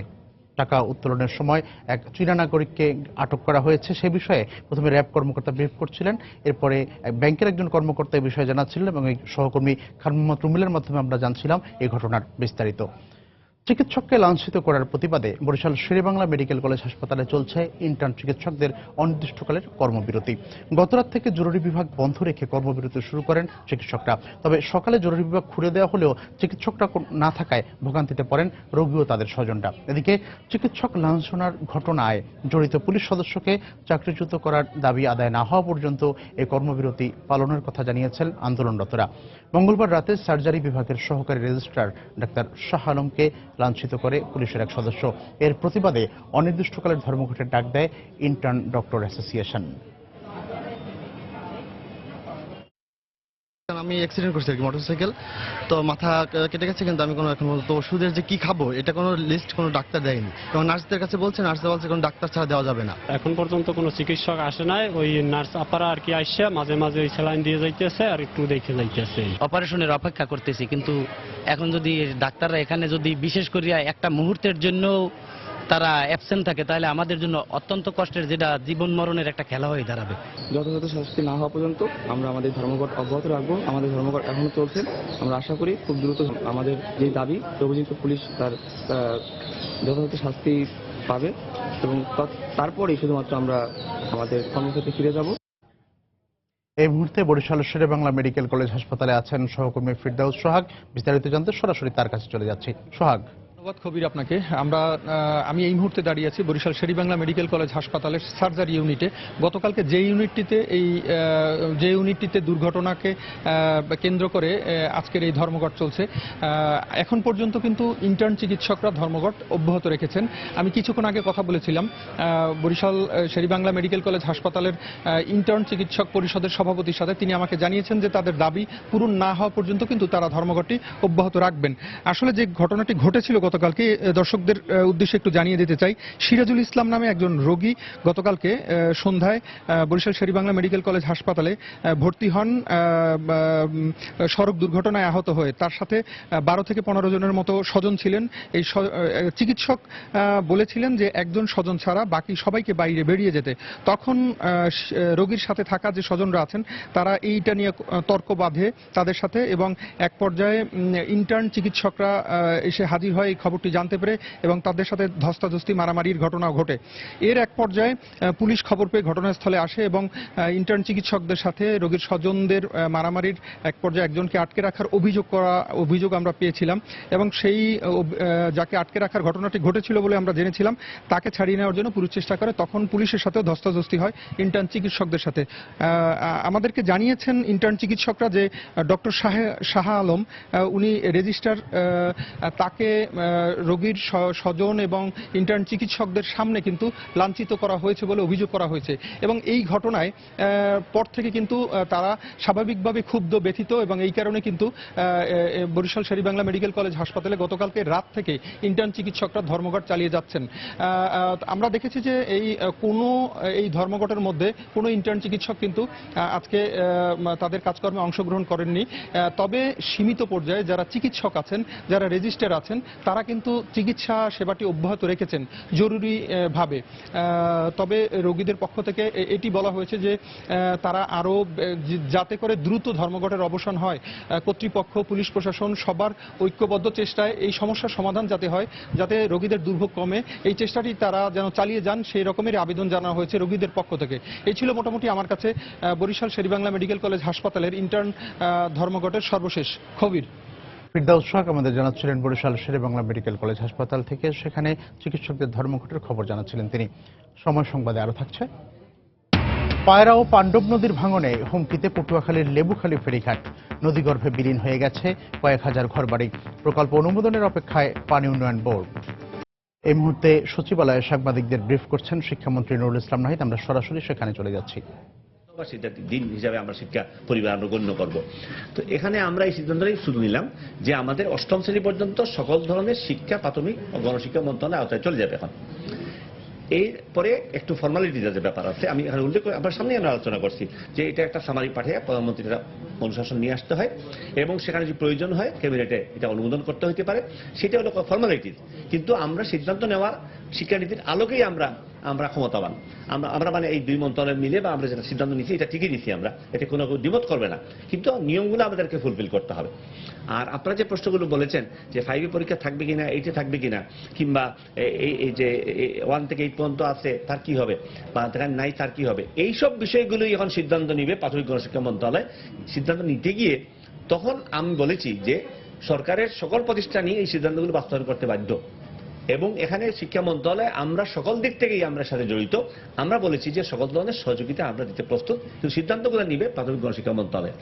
Speaker 1: টাকা উত্তোলনের সময় এক চীনা নাগরিককে আটক করা হয়েছে। সে বিষয়ে প্রথমে র্যাব কর্মকর্তা ব্রিফ করছিলেন, এরপরে ব্যাংকের একজন কর্মকর্তা এই বিষয়ে জানাচ্ছিলেন, এবং এই সহকর্মী খান মোহাম্মদ রুমিলের মাধ্যমে আমরা জানছিলাম এই ঘটনার বিস্তারিত। চিকিৎসককে লাঞ্ছিত করার প্রতিবাদে বরিশাল শেরেবাংলা মেডিকেল কলেজ হাসপাতালে চলছে ইন্টার্ন চিকিৎসকদের অনির্দিষ্টকালের কর্মবিরতি। গতরাত থেকে জরুরি বিভাগ বন্ধ রেখে কর্মবিরতি শুরু করেন চিকিৎসকরা। তবে সকালে জরুরি বিভাগ খুলে দেওয়া হলেও চিকিৎসকরা না থাকায় ভোগান্তিতে পড়েন রোগী ও তাদের স্বজনরা। এদিকে চিকিৎসক লাঞ্ছনার ঘটনায় জড়িত পুলিশ সদস্যকে চাকরিচ্যুত করার দাবি আদায় না হওয়া পর্যন্ত এই কর্মবিরতি পালনের কথা জানিয়েছেন আন্দোলনরতরা। মঙ্গলবার রাতে সার্জারি বিভাগের সহকারী রেজিস্ট্রার ডাক্তার শাহ আলমকে লাঞ্ছিত করে পুলিশের এক সদস্য। এর প্রতিবাদে অনির্দিষ্টকালের ধর্মঘটের ডাক দেয় ইন্টার্ন ডক্টর অ্যাসোসিয়েশন।
Speaker 2: আমি অ্যাক্সিডেন্ট করছি আর কি, মোটরসাইকেল তো মাথা কেটে গেছে, কিন্তু আমি কোনো এখন তো ওষুধের যে কি খাবো এটা কোনো লিস্ট কোনো ডাক্তার দেয়নি, এবং নার্সদের কাছে বলছে, নার্সরা বলছে কোনো ডাক্তার ছাড়া দেওয়া যাবে না।
Speaker 3: এখন পর্যন্ত কোনো চিকিৎসক আসে নাই, ওই নার্স আপারা আর কি আসছে, মাঝে মাঝে ওই স্যালাইন দিয়ে যাইতেছে আর একটু দেখে যাইতেছে।
Speaker 4: অপারেশনের অপেক্ষা করতেছি, কিন্তু এখন যদি ডাক্তাররা এখানে যদি বিশেষ করিয়া একটা মুহূর্তের জন্য তারা অ্যাবসেন্ট থাকে তাহলে আমাদের জন্য অত্যন্ত কষ্টের, যেটা জীবন মরণের একটা খেলা হয়ে দাঁড়াবে।
Speaker 24: যথাযথ শাস্তি না হওয়া পর্যন্ত আমরা আমাদের ধর্মঘট অব্যাহত রাখবো। আমাদের ধর্মঘট এখনো চলছে। আমরা আশা করি খুব দ্রুত আমাদের যে দাবি অভিযুক্ত পুলিশ তার যথাযথ শাস্তি পাবে, এবং তারপরেই শুধুমাত্র আমরা আমাদের কর্মক্ষেত্রে ফিরে যাব।
Speaker 1: এই মুহূর্তে বরিশাল শেরেবাংলা মেডিকেল কলেজ হাসপাতালে আছেন সহকর্মী ফিরদাউস সোহাগ। বিস্তারিত জানতে সরাসরি তার কাছে চলে যাচ্ছি। সোহাগ,
Speaker 21: ধন্যবাদ কবির আপনাকে। আমি এই মুহূর্তে দাঁড়িয়ে আছি বরিশাল শেরেবাংলা মেডিকেল কলেজ হাসপাতালের সার্জারি ইউনিটে। গতকালকে যে ইউনিটটিতে দুর্ঘটনাকে কেন্দ্র করে আজকের এই ধর্মঘট চলছে। এখন পর্যন্ত কিন্তু ইন্টার্ন চিকিৎসকরা ধর্মঘট অব্যাহত রেখেছেন। আমি কিছুক্ষণ আগে কথা বলেছিলাম বরিশাল শেরেবাংলা মেডিকেল কলেজ হাসপাতালের ইন্টার্ন চিকিৎসক পরিষদের সভাপতির সাথে। তিনি আমাকে জানিয়েছেন যে তাদের দাবি পূরণ না হওয়া পর্যন্ত কিন্তু তারা ধর্মঘটটি অব্যাহত রাখবেন। আসলে যে ঘটনাটি ঘটেছিল গতকালকে দর্শকদের উদ্দেশ্যে একটু জানিয়ে দিতে চাই। সিরাজুল ইসলাম নামে একজন রোগী গতকালকে সন্ধ্যায় বরিশাল শেরেবাংলা মেডিকেল কলেজ হাসপাতালে ভর্তি হন সড়ক দুর্ঘটনায় আহত হয়ে। তার সাথে 12 থেকে 15 জনের মতো স্বজন ছিলেন। এই চিকিৎসক বলেছিলেন যে একজন স্বজন ছাড়া বাকি সবাইকে বাইরে বেরিয়ে যেতে। তখন রোগীর সাথে থাকা যে স্বজনরা আছেন তারা এইটা নিয়ে তর্ক বাঁধে তাদের সাথে, এবং এক পর্যায়ে ইন্টার্ন চিকিৎসকরা এসে হাজির হয় এই খবরটি জানতে পেরে, এবং তাদের সাথে ধস্তাধস্তি মারামারির ঘটনা ঘটে। এর এক পর্যায়ে পুলিশ খবর পেয়ে ঘটনাস্থলে আসে, এবং ইন্টার্ন চিকিৎসকদের সাথে রোগীর স্বজনদের মারামারির এক পর্যায়ে একজনকে আটকে রাখার অভিযোগ আমরা পেয়েছিলাম, এবং সেই যাকে আটকে রাখার ঘটনাটি ঘটেছিল বলে আমরা জেনেছিলাম তাকে ছাড়িয়ে নেওয়ার জন্য পুলিশ চেষ্টা করে। তখন পুলিশের সাথেও ধস্তাধস্তি হয় ইন্টার্ন চিকিৎসকদের সাথে। আমাদেরকে জানিয়েছেন ইন্টার্ন চিকিৎসকরা যে ডক্টর শাহ আলম উনি রেজিস্ট্রার, তাকে রোগীর স্বজন এবং ইন্টার্ন চিকিৎসকদের সামনে কিন্তু লাঞ্ছিত করা হয়েছে বলে অভিযোগ করা হয়েছে, এবং এই ঘটনায় পর থেকে কিন্তু তারা স্বাভাবিকভাবে ক্ষুব্ধ, ব্যথিত, এবং এই কারণে কিন্তু বরিশাল শেরেবাংলা মেডিকেল কলেজ হাসপাতালে গতকালকে রাত থেকে ইন্টার্ন চিকিৎসকরা ধর্মঘট চালিয়ে যাচ্ছেন। আমরা দেখেছি যে এই ধর্মঘটের মধ্যে কোনো ইন্টার্ন চিকিৎসক কিন্তু আজকে তাদের কাজকর্মে অংশগ্রহণ করেননি। তবে সীমিত পর্যায়ে যারা চিকিৎসক আছেন, যারা রেজিস্ট্রার আছেন, তারা
Speaker 5: তারা কিন্তু চিকিৎসা সেবাটি অব্যাহত রেখেছেন জরুরি ভাবে। তবে রোগীদের পক্ষ থেকে এটি বলা হয়েছে যে তারা আরো যাতে করে দ্রুত ধর্মঘটের অবসান হয়, কর্তৃপক্ষ, পুলিশ প্রশাসন সবার ঐক্যবদ্ধ চেষ্টায় এই সমস্যার সমাধান যাতে হয়, যাতে রোগীদের দুর্ভোগ কমে, এই চেষ্টাটি তারা যেন চালিয়ে যান, সেই রকমের আবেদন জানানো হয়েছে রোগীদের পক্ষ থেকে। এই ছিল মোটামুটি আমার কাছে বরিশাল শেরেবাংলা মেডিকেল কলেজ হাসপাতালের ইন্টার্ন ধর্মঘটের সর্বশেষ খবর।
Speaker 1: ফিরদাউস হক আমাদের জানাচ্ছিলেন বরিশাল শেরেবাংলা মেডিকেল কলেজ হাসপাতাল থেকে, সেখানে চিকিৎসকদের ধর্মঘটের খবর জানাচ্ছিলেন তিনি। সময় সংবাদে আরো থাকছে। পায়রা ও পাণ্ডব নদীর ভাঙনে হুমকিতে পটুয়াখালীর লেবুখালী ফেরিঘাট, নদীগর্ভে বিলীন হয়ে গেছে কয়েক হাজার ঘরবাড়ি। প্রকল্প অনুমোদনের অপেক্ষায় পানি উন্নয়ন বোর্ড। এই মুহূর্তে সচিবালয়ে সাংবাদিকদের ব্রিফ করছেন শিক্ষামন্ত্রী নুরুল ইসলাম নাহিদ। আমরা সরাসরি সেখানে চলে যাচ্ছি।
Speaker 6: দিন হিসাবে আমরা শিক্ষা পরিবার আমরা গণ্য করব। তো এখানে আমরা এই সিদ্ধান্তটাই শুধু নিলাম যে আমাদের অষ্টম শ্রেণী পর্যন্ত সকল ধরনের শিক্ষা প্রাথমিক ও গণশিক্ষা মন্ত্রণালয়ের আওতায় চলে যাবে। এখন এরপরে একটু ফর্মালিটির যে ব্যাপার আছে, আমি এখানে উল্লেখ করে আপনার সামনে আমরা আলোচনা করছি যে এটা একটা সামারি পাঠিয়ে প্রধানমন্ত্রীরা অনুশাসন নিয়ে আসতে হয় এবং সেখানে যদি প্রয়োজন হয় ক্যাবিনেটে এটা অনুমোদন করতে হতে পারে, সেটা হলো ফর্মালিটিস। কিন্তু আমরা সিদ্ধান্ত নেওয়ার শিক্ষানীতির আলোকেই আমরা ক্ষমতাবান। আমরা মানে এই দুই মন্ত্রণালয় মিলে বা আমরা যেটা সিদ্ধান্ত নিচ্ছি এটা ঠিকই দিচ্ছি, আমরা এটা কোনো দ্বিমত করবে না, কিন্তু নিয়মগুলো আমাদেরকে ফুলফিল করতে হবে। আর আপনারা যে প্রশ্নগুলো বলেছেন যে 5 পরীক্ষা থাকবে কিনা, 8 থাকবে কিনা, কিংবা এই যে 1 থেকে 8 পর্যন্ত আছে তার কি হবে, বা নাই তার কি হবে, এইসব বিষয়গুলোই এখন সিদ্ধান্ত নিবে প্রাথমিক গণশিক্ষা মন্ত্রণালয়। সিদ্ধান্ত নিতে গিয়ে তখন আমি বলেছি যে সরকারের সকল প্রতিষ্ঠানই এই সিদ্ধান্তগুলো বাস্তবায়ন করতে বাধ্য এবং এখানে শিক্ষা মন্ত্রণালয় আমরা সকল দিক থেকেই আমরা সাথে জড়িত। আমরা বলেছি যে সকল ধরনের সহযোগিতা আমরা দিতে প্রস্তুত, কিন্তু সিদ্ধান্তগুলো নিবে প্রাথমিক গণশিক্ষা মন্ত্রণালয়।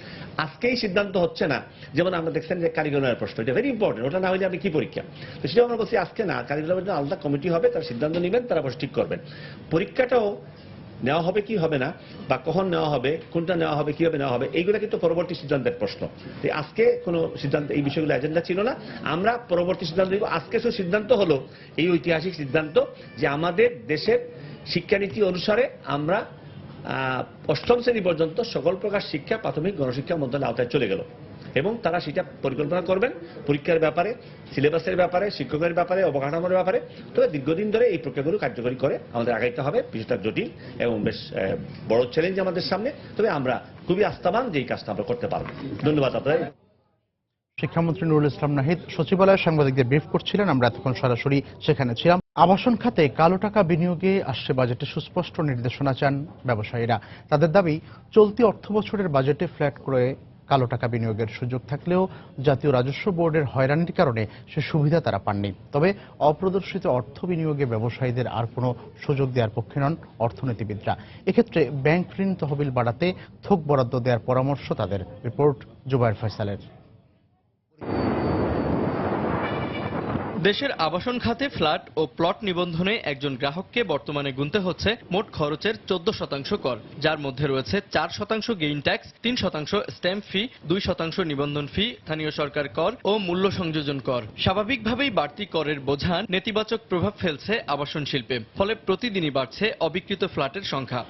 Speaker 6: আজকেই সিদ্ধান্ত হচ্ছে না, যেমন আমরা দেখছেন যে কারিগরের প্রশ্ন, এটা ভেরি ইম্পর্টেন্ট, ওটা না হলে আপনি কি পরীক্ষা, তো সেটা আমরা বলছি আজকে না, কারিগরের জন্য আলাদা কমিটি হবে, তারা সিদ্ধান্ত নেবেন, তারা বসে ঠিক করবেন। পরীক্ষাটাও নেওয়া হবে কি হবে না, বা কখন নেওয়া হবে, কোনটা নেওয়া হবে, কিভাবে নেওয়া হবে, এইগুলো কিন্তু পরবর্তী সিদ্ধান্তের প্রশ্ন। আজকে কোনো সিদ্ধান্ত এই বিষয়গুলো এজেন্ডা ছিল না, আমরা পরবর্তী সিদ্ধান্ত নিব। আজকে শুধু সিদ্ধান্ত হলো এই ঐতিহাসিক সিদ্ধান্ত যে আমাদের দেশের শিক্ষানীতি অনুসারে আমরা অষ্টম শ্রেণী পর্যন্ত সকল প্রকার শিক্ষা প্রাথমিক গণশিক্ষা মন্ত্রণালয়ের আওতায় চলে গেল এবং তারা সেটা পরিকল্পনা করবেন পরীক্ষার ব্যাপারে, সিলেবাসের ব্যাপারে, শিক্ষকের ব্যাপারে, অবকাঠামোর ব্যাপারে। তবে দীর্ঘদিন ধরে এই প্রক্রিয়াগুলো কার্যকরী করে আমাদের আগাইতে হবে, বিষয়টা জটিল এবং বেশ বড় চ্যালেঞ্জ আমাদের সামনে। তবে আমরা খুবই আস্থাবান যে এই কাজটা আমরা করতে পারবো। ধন্যবাদ আপনাদের।
Speaker 1: শিক্ষামন্ত্রী নুরুল ইসলাম নাহিদ সচিবালয়ে সাংবাদিকদের ব্রিফ করছিলেন। আমরা এতক্ষণ সরাসরি সেখানে ছিলাম। আবাসন খাতে কালো টাকা বিনিয়োগে আসছে বাজেটে সুস্পষ্ট নির্দেশনা চান ব্যবসায়ীরা। তাদের দাবি, চলতি অর্থবছরের বাজেটে ফ্ল্যাট ক্রয়ে কালো টাকা বিনিয়োগের সুযোগ থাকলেও জাতীয় রাজস্ব বোর্ডের হয়রানির কারণে সে সুবিধা তারা পাননি। তবে অপ্রদর্শিত অর্থ বিনিয়োগে ব্যবসায়ীদের আর কোনো সুযোগ দেওয়ার পক্ষে নন অর্থনীতিবিদরা। এক্ষেত্রে ব্যাংক ঋণ তহবিল বাড়াতে থোক বরাদ্দ দেওয়ার পরামর্শ তাদের। রিপোর্ট জুবায়ের ফয়সালের।
Speaker 7: দেশের আবাসন খাতে ফ্ল্যাট ও প্লট নিবন্ধনে একজন গ্রাহককে বর্তমানে গুনতে হচ্ছে মোট খরচের 14% কর, যার মধ্যে রয়েছে 4% গেইন ট্যাক্স, 3% স্ট্যাম্প ফি, 2% নিবন্ধন ফি, স্থানীয় সরকার কর ও মূল্য সংযোজন কর। স্বাভাবিকভাবেই বাড়তি করের বোঝা নেতিবাচক প্রভাব ফেলছে আবাসন শিল্পে, ফলে প্রতিদিনই বাড়ছে অবিকৃত ফ্ল্যাটের সংখ্যা।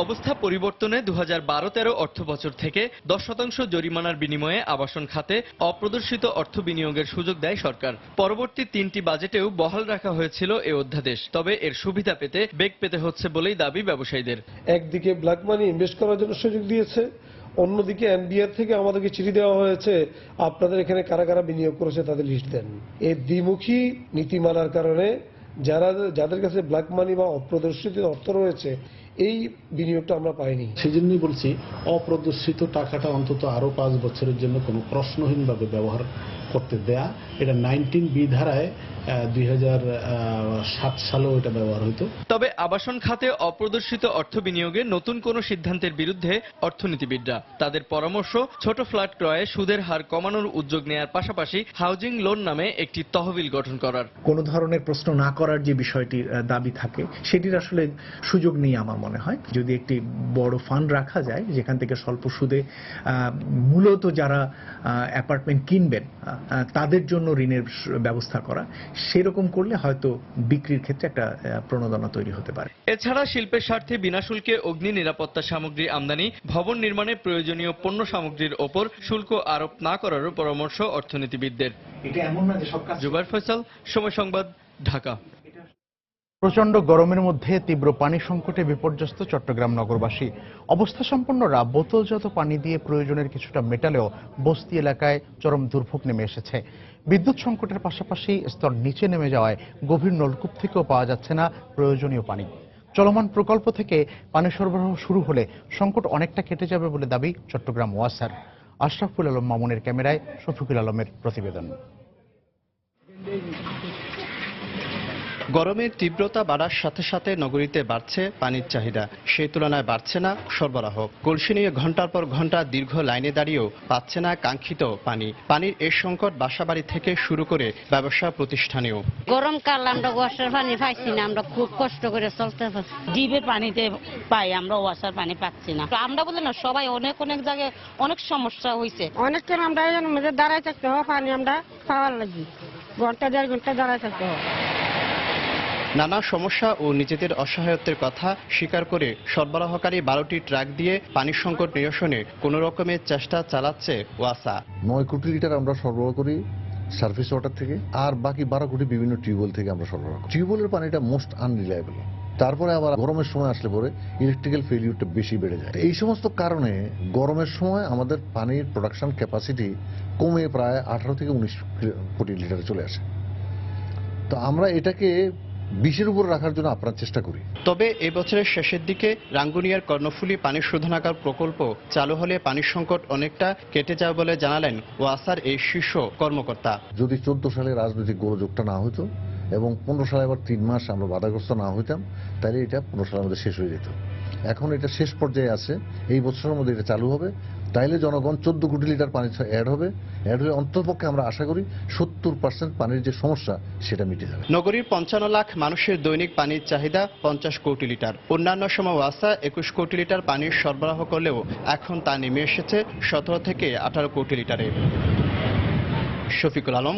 Speaker 7: অবস্থা পরিবর্তনে 2012-13 অর্থবছর থেকে 10% জরিমানার বিনিময়ে আবাসন খাতে অপ্রদর্শিত অর্থ বিনিয়োগের সুযোগ দেয় সরকার। পরবর্তী 3টি বাজেটেও বহাল রাখা হয়েছিল এ অধ্যাদেশ, তবে এর সুবিধা পেতে বেগ পেতে হচ্ছে বলেই দাবি ব্যবসায়ীদের।
Speaker 8: একদিকে ব্ল্যাক মানি ইনভেস্ট করার জন্য সুযোগ দিয়েছে, অন্যদিকে এনবিআর থেকে আমাদেরকে চিঠি দেওয়া হয়েছে আপনাদের এখানে কারা কারা বিনিয়োগ করেছে তাদের লিস্ট দেন। এই দ্বিমুখী নীতি মানার কারণে যাদের কাছে ব্ল্যাক মানি বা অপ্রদর্শিত অর্থ রয়েছে এই বিনিয়োগটা আমরা পাইনি।
Speaker 25: সেই জন্যই বলছি অপ্রদর্শিত টাকাটা অন্তত আরো 5 বছরের জন্য কোনো প্রশ্নহীনভাবে ব্যবহার করতে দেয়া। এটা 19B ধারায় 2007 সালেও এটা ব্যবহার হতো।
Speaker 7: তবে আবাসন খাতে অপ্রদর্শিত অর্থ বিনিয়োগে নতুন কোন সিদ্ধান্তের বিরুদ্ধে অর্থনীতিবিদরা। তাদের পরামর্শ, ছোট ফ্ল্যাট ক্রয়ে সুদের হার কমানোর উদ্যোগ নেয়ার পাশাপাশি হাউজিং লোন নামে একটি তহবিল গঠন করার।
Speaker 26: কোন ধরনের প্রশ্ন না করার যে বিষয়টির দাবি থাকে সেটির আসলে সুযোগ নেই আমার মনে হয়। যদি একটি বড় ফান্ড রাখা যায় যেখান থেকে স্বল্প সুদে মূলত যারা অ্যাপার্টমেন্ট কিনবেন তাদের জন্য ঋণের ব্যবস্থা করা, সেরকম করলে হয়তো বিক্রির ক্ষেত্রে একটা প্রণোদনা তৈরি হতে পারে।
Speaker 7: এছাড়া শিল্পের স্বার্থে বিনা শুল্কে অগ্নি নিরাপত্তা সামগ্রী আমদানি, ভবন নির্মাণে প্রয়োজনীয় পণ্য সামগ্রীর ওপর শুল্ক আরোপ না করারও পরামর্শ অর্থনীতিবিদদের।
Speaker 26: এটা এমন না যে সব কাজ।
Speaker 7: জুবাইর ফয়সাল, সময় সংবাদ, ঢাকা।
Speaker 1: প্রচণ্ড গরমের মধ্যে তীব্র পানি সংকটে বিপর্যস্ত চট্টগ্রাম নগরবাসী। অবস্থা সম্পন্নরা বোতলজাত পানি দিয়ে প্রয়োজনের কিছুটা মেটালেও বস্তি এলাকায় চরম দুর্ভোগ নেমে এসেছে। বিদ্যুৎ সংকটের পাশাপাশি স্তর নিচে নেমে যাওয়ায় গভীর নলকূপ থেকেও পাওয়া যাচ্ছে না প্রয়োজনীয় পানি। চলমান প্রকল্প থেকে পানি সরবরাহ শুরু হলে সংকট অনেকটা কেটে যাবে বলে দাবি চট্টগ্রাম ওয়াসার। আশরাফুল আলম মামুনের ক্যামেরায় শফিকুল আলমের প্রতিবেদন।
Speaker 2: গরমের তীব্রতা বাড়ার সাথে সাথে নগরীতে বাড়ছে পানির চাহিদা, সেই তুলনায় বাড়ছে না সরবরাহ। কলসি নিয়ে ঘন্টার পর ঘন্টা দীর্ঘ লাইনে দাঁড়িয়েও পাচ্ছে না কাঙ্ক্ষিত পানি। পানির এই সংকট বাসাবাড়ি থেকে শুরু করে ব্যবসা প্রতিষ্ঠানেও।
Speaker 9: গরমকাল আমরা ওয়াসার পানি পাইছি না, আমরা খুব কষ্ট করে চলতে পারছি। ডিপের পানিতে পাই, আমরা ওয়াসার পানি পাচ্ছি না। আমরা বলি না, সবাই অনেক অনেক জায়গায় অনেক সমস্যা হয়েছে। অনেকক্ষণ আমরা দাঁড়ায় থাকতে হয় পানি আমরা পাওয়ার লাগি, ঘন্টা দেড় ঘন্টা দাঁড়ায় থাকতে হয়।
Speaker 2: নানা সমস্যা ও নিজেদের অসহায়ত্বের কথা স্বীকার করে সরবরাহকারী 12টি ট্রাক দিয়ে পানির সংকট নিরসনে কোনো রকমের চেষ্টা চালাচ্ছে ওয়াসা।
Speaker 10: 9 কোটি লিটার আমরা সরবরাহ করি সার্ফেস ওয়াটার থেকে, আর বাকি 12 কোটি বিভিন্ন টিউবওয়েল থেকে আমরা সরবরাহ করি। টিউবওয়েলের পানিটা মোস্ট আনরিলায়েবল। তারপরে আবার গরমের সময় আসলে পরে ইলেকট্রিক্যাল ফেলিউরটা বেশি বেড়ে যায়। এই সমস্ত কারণে গরমের সময় আমাদের পানির প্রোডাকশন ক্যাপাসিটি কমে প্রায় 18 থেকে 19 কোটি লিটারে চলে আসে। তো আমরা এটাকে 20-এর উপর রাখার জন্য আপনার চেষ্টা করি।
Speaker 2: তবে এবছরের শেষের দিকে রাঙ্গুনিয়ার কর্ণফুলী পানি শোধনাগার প্রকল্প চালু হলে পানির সংকট অনেকটা কেটে যাবে বলে জানালেন ওয়াসার এই শীর্ষ কর্মকর্তা।
Speaker 10: যদি 14 সালে রাজনৈতিক গোলযোগটা না হতো এবং 15 সালে আবার 3 মাস আমরা বাধাগ্রস্ত না হইতাম, তাহলে এটা 15 সালের মধ্যে শেষ হয়ে যেত। এখন এটা শেষ পর্যায়ে আছে, এই বছরের মধ্যে এটা চালু হবে। তাইলে জনগণ 14 কোটি লিটার পানি অ্যাড হলে অন্ততপক্ষে আমরা আশা করি 70% পানির যে সমস্যা সেটা মিটে যাবে।
Speaker 2: নগরীর 55 লাখ মানুষের দৈনিক পানির চাহিদা 50 কোটি লিটার। অন্যান্য সময় ওয়াসা 21 কোটি লিটার পানির সরবরাহ করলেও এখন তা নেমে এসেছে 17 থেকে 18 কোটি লিটারে। শফিকুল আলম,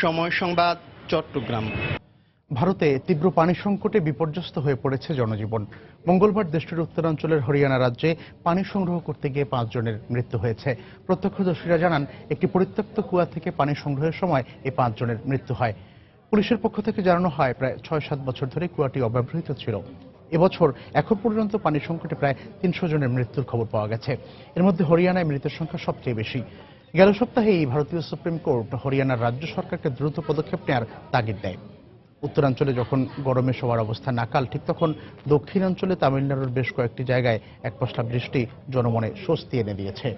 Speaker 2: সময় সংবাদ, চট্টগ্রাম।
Speaker 1: ভারতে তীব্র পানি সংকটে বিপর্যস্ত হয়ে পড়েছে জনজীবন। মঙ্গলবার দেশটির উত্তরাঞ্চলের হরিয়ানা রাজ্যে পানি সংগ্রহ করতে গিয়ে 5 জনের মৃত্যু হয়েছে। প্রত্যক্ষদর্শীরা জানান, একটি পরিত্যক্ত কুয়া থেকে পানি সংগ্রহের সময় এই 5 জনের মৃত্যু হয়। পুলিশের পক্ষ থেকে জানানো হয়, প্রায় 6-7 বছর ধরে কুয়াটি অব্যবহৃত ছিল। এবছর এখন পর্যন্ত পানি সংকটে প্রায় 300 জনের মৃত্যুর খবর পাওয়া গেছে। এর মধ্যে হরিয়ানায় মৃতের সংখ্যা সবচেয়ে বেশি। গেল সপ্তাহেই ভারতীয় সুপ্রিম কোর্ট হরিয়ানার রাজ্য সরকারকে দ্রুত পদক্ষেপ নেওয়ার তাগিদ দেয়। উত্তরাঞ্চলে যখন গরমে সবার অবস্থা নাকাল, ঠিক তখন দক্ষিণাঞ্চলে তামিলনাড়ুর বেশ কয়েকটি জায়গায় এক পশলা বৃষ্টি জনমনে স্বস্তি এনে দিয়েছে।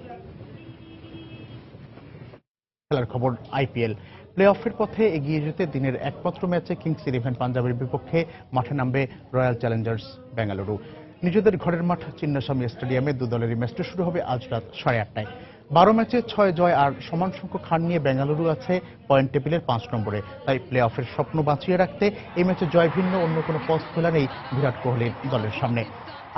Speaker 1: খেলার খবর, আইপিএল প্লে অফের পথে এগিয়ে যেতে দিনের একমাত্র ম্যাচে কিংস ইলেভেন পাঞ্জাবের বিপক্ষে মাঠে নামবে রয়্যাল চ্যালেঞ্জার্স বেঙ্গালুরু। নিজেদের ঘরের মাঠ চিন্নাস্বামী স্টেডিয়ামে দু দলেরই ম্যাচটি শুরু হবে আজ রাত 8:30টায়। 12 ম্যাচে 6 জয় আর সমান সংখ্যক হার নিয়ে বেঙ্গালুরু আছে পয়েন্ট টেবিলের 5 নম্বরে। তাই প্লে অফের স্বপ্ন বাঁচিয়ে রাখতে এই ম্যাচে জয় ভিন্ন অন্য কোনো পথ খোলা নেই বিরাট কোহলির দলের সামনে।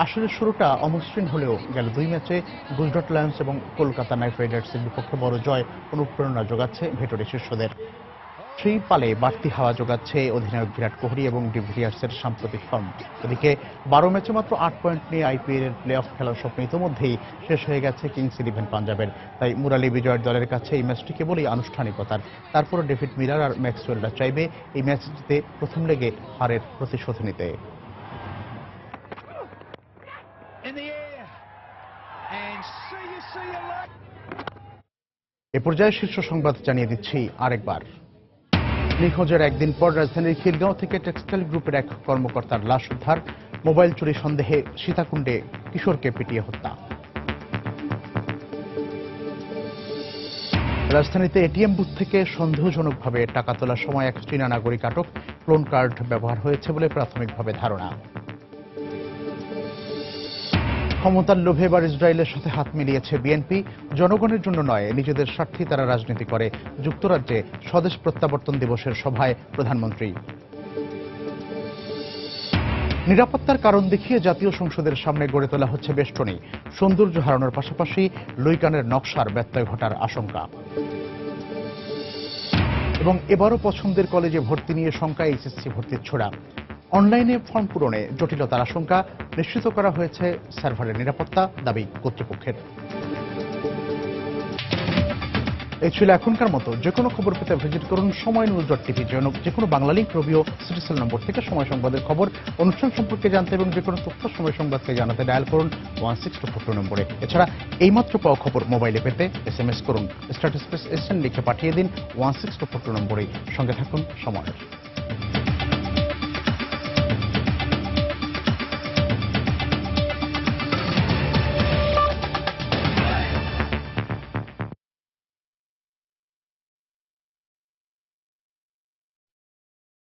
Speaker 1: আসরের শুরুটা অমসৃণ হলেও গেল 2 ম্যাচে গুজরাট লায়ন্স এবং কলকাতা নাইট রাইডার্সের বিপক্ষে বড় জয় অনুপ্রেরণা যোগাচ্ছে ভেতরে শীর্ষদের। সেই পালে বাড়তি হাওয়া যোগাচ্ছে অধিনায়ক বিরাট কোহলি এবং ডিভিলিয়ার্সের সাম্প্রতিক ফর্ম। এদিকে 12 ম্যাচে মাত্র 8 পয়েন্ট নিয়ে আইপিএল এর প্লে অফ খেলার স্বপ্ন ইতিমধ্যেই শেষ হয়ে গেছে কিংস ইলেভেন পাঞ্জাবের। তাই মুরালি বিজয়ের দলের কাছে এই ম্যাচটি কেবলই আনুষ্ঠানিকতার। তারপরও ডেভিড মিলার আর ম্যাক্সওয়েলরা চাইবে এই ম্যাচ জিতে প্রথম লেগে হারের প্রতিশোধ নিতে। এ পর্যায়ে শীর্ষ সংবাদ জানিয়ে দিচ্ছি আরেকবার। নিখোঁজের একদিন পর রাজধানীর খিলগাঁও থেকে টেক্সটাইল গ্রুপের এক কর্মকর্তার লাশ উদ্ধার। মোবাইল চুরি সন্দেহে সীতাকুণ্ডে কিশোরকে পিটিয়ে হত্যা। রাজধানীতে এটিএম বুথ থেকে সন্দেহজনকভাবে টাকা তোলার সময় এক চীনা নাগরিক আটক। ক্লোন কার্ড ব্যবহার হয়েছে বলে প্রাথমিকভাবে ধারণা। ক্ষমতার লোভে এবার ইসরায়েলের সাথে হাত মিলিয়েছে বিএনপি। জনগণের জন্য নয়, নিজেদের স্বার্থেই তারা রাজনীতি করে। যুক্তরাজ্যে স্বদেশ প্রত্যাবর্তন দিবসের সভায় প্রধানমন্ত্রী। নিরাপত্তার কারণ দেখিয়ে জাতীয় সংসদের সামনে গড়ে তোলা হচ্ছে বেষ্টনী। সৌন্দর্য হারানোর পাশাপাশি লুইকানের নকশার ব্যত্যয় ঘটার আশঙ্কা। এবং এবারও পছন্দের কলেজে ভর্তি নিয়ে শঙ্কা এইচএসসি ভর্তির ছোড়া। অনলাইনে ফর্ম পূরণে জটিলতার আশঙ্কা, নিশ্চিত করা হয়েছে সার্ভারের নিরাপত্তা, দাবি কর্তৃপক্ষের। এই ছিল এখনকার মতো। যে কোনো খবর পেতে ভিজিট করুন সময় নিউজ.টিভি। যে কোনো বাংলা লিংক রবি ও সিটিসেল নম্বর থেকে সময় সংবাদের খবর, অনুষ্ঠান সম্পর্কে জানতে এবং যে কোনো তথ্য সময় সংবাদকে জানাতে ডায়াল করুন 16242 নম্বরে। এছাড়া এইমাত্র পাওয়া খবর মোবাইলে পেতে SMS করুন, স্ট্যাটাস এসএন লিখে পাঠিয়ে দিন 16242 নম্বরে। সঙ্গে থাকুন সময়।